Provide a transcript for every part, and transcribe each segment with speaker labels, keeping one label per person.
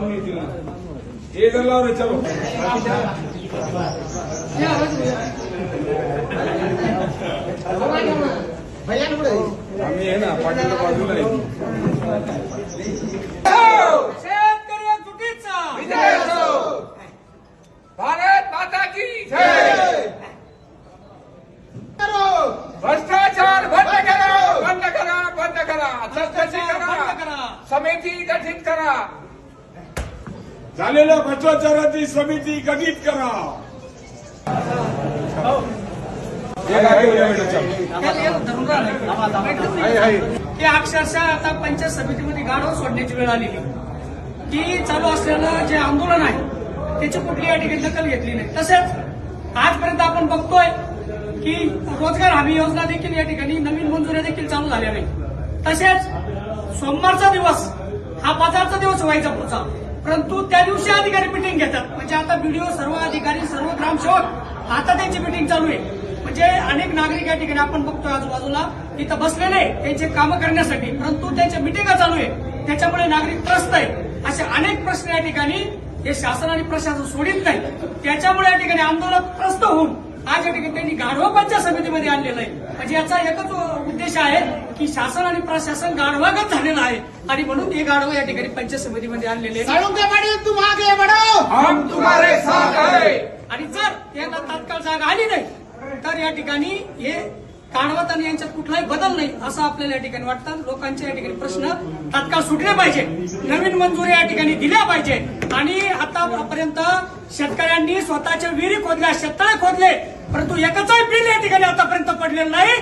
Speaker 1: करून येतील ना. हे जर लाव रे चलो. आम्ही आहे ना पाटील बाजूला आहे.
Speaker 2: शेतकरी एकजुटीचा
Speaker 3: विजय असो. भारत माता की जय. भ्रष्टाचार बंद करा, बंद करा, बंद करा. चौकशी करा, समिती गठीत करा.
Speaker 1: झालेल्या भ्रष्टाचाराची समिती गठीत करा.
Speaker 2: ते अक्षरशः आता पंचायत समितीमध्ये गाढव सोडण्याची वेळ आलेली की चालू असलेलं जे आंदोलन आहे त्याची कुठली या ठिकाणी दखल घेतली नाही. तसेच आजपर्यंत आपण बघतोय की रोजगार हमी योजना देखील या ठिकाणी नवीन मंजुऱ्या देखील चालू झाल्या नाही. तसेच सोमवारचा दिवस हा बाजारचा दिवस व्हायचा पुढचा, परंतु त्या दिवशी अधिकारी मिटिंग घेतात. म्हणजे आता बीडीओ, सर्व अधिकारी, सर्व ग्रामसेवक आता त्यांची मिटिंग चालू आहे. म्हणजे अनेक नागरिक या ठिकाणी आपण बघतोय आजूबाजूला इथं बसलेले त्यांचे कामं करण्यासाठी, परंतु त्यांच्या मिटिंगा चालू आहे त्याच्यामुळे नागरिक त्रस्त आहेत. असे अनेक प्रश्न या ठिकाणी हे शासन आणि प्रशासन सोडित नाही. त्याच्यामुळे या ठिकाणी आंदोलन त्रस्त होऊन आज या ठिकाणी त्यांनी गाढवा पंचायत समितीमध्ये आणलेलं आहे. म्हणजे याचा एकच उद्देश आहे की शासन आणि प्रशासन गाढवागत झालेलं आहे आणि म्हणून हे गाढवा या ठिकाणी पंचायत समितीमध्ये आणलेले
Speaker 3: तुम आगे बढ़ो, हम तुम्हारे साथ है.
Speaker 2: आणि जर यांना तात्काळ जागा आली नाही तर या ठिकाणी हे गाढवात आणि यांच्यात कुठलाही बदल नाही असं आपल्याला या ठिकाणी वाटतं. लोकांचे या ठिकाणी प्रश्न तात्काळ सुटले पाहिजे, नवीन मंजुरी या ठिकाणी दिल्या पाहिजे. आणि आतापर्यंत शेतकऱ्यांनी स्वतःच्या विहिरी खोदल्या, शेततळे खोदले, परंतु एकाचंही बिल या ठिकाणी आतापर्यंत पडलेलं नाही.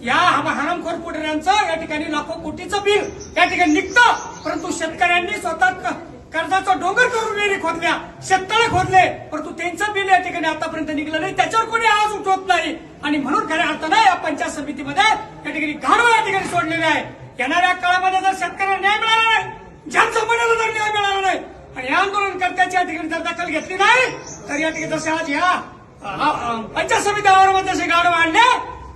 Speaker 2: या हरामखोर पुढाऱ्यांचं या ठिकाणी लाखो कोटीचं बिल या ठिकाणी निघतं, परंतु शेतकऱ्यांनी स्वतः कर्जाचा डोंगर करून विहिरी खोदल्या, शेततळे खोदले, परंतु त्यांचं बिल या ठिकाणी आतापर्यंत निघलं नाही. त्याच्यावर कोणी आवाज उठवत नाही. आणि म्हणून खऱ्या अर्थानं या पंचायत समितीमध्ये या ठिकाणी गाढवा या ठिकाणी सोडलेले आहे. येणाऱ्या काळामध्ये जर शेतकऱ्यांना न्याय मिळाला नाही, जनसंघटनेला जर न्याय मिळाला नाही आणि या आंदोलनकर्त्याची या ठिकाणी जर दखल घेतली नाही तर या ठिकाणी जसे आज या पंचायत समिती आवारामध्ये जसे गाढवा आणले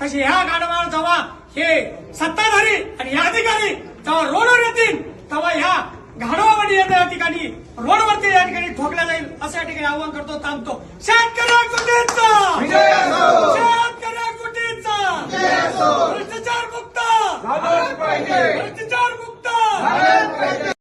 Speaker 2: तसे ह्या गाढवावर जेव्हा हे सत्ताधारी आणि हे अधिकारी जेव्हा रोडवर येतील तेव्हा ह्या गाढवामध्ये या ठिकाणी रोडवरती या ठिकाणी ठोकल्या जाईल असं या ठिकाणी आवाहन करतो. थांबतो. शेतकरी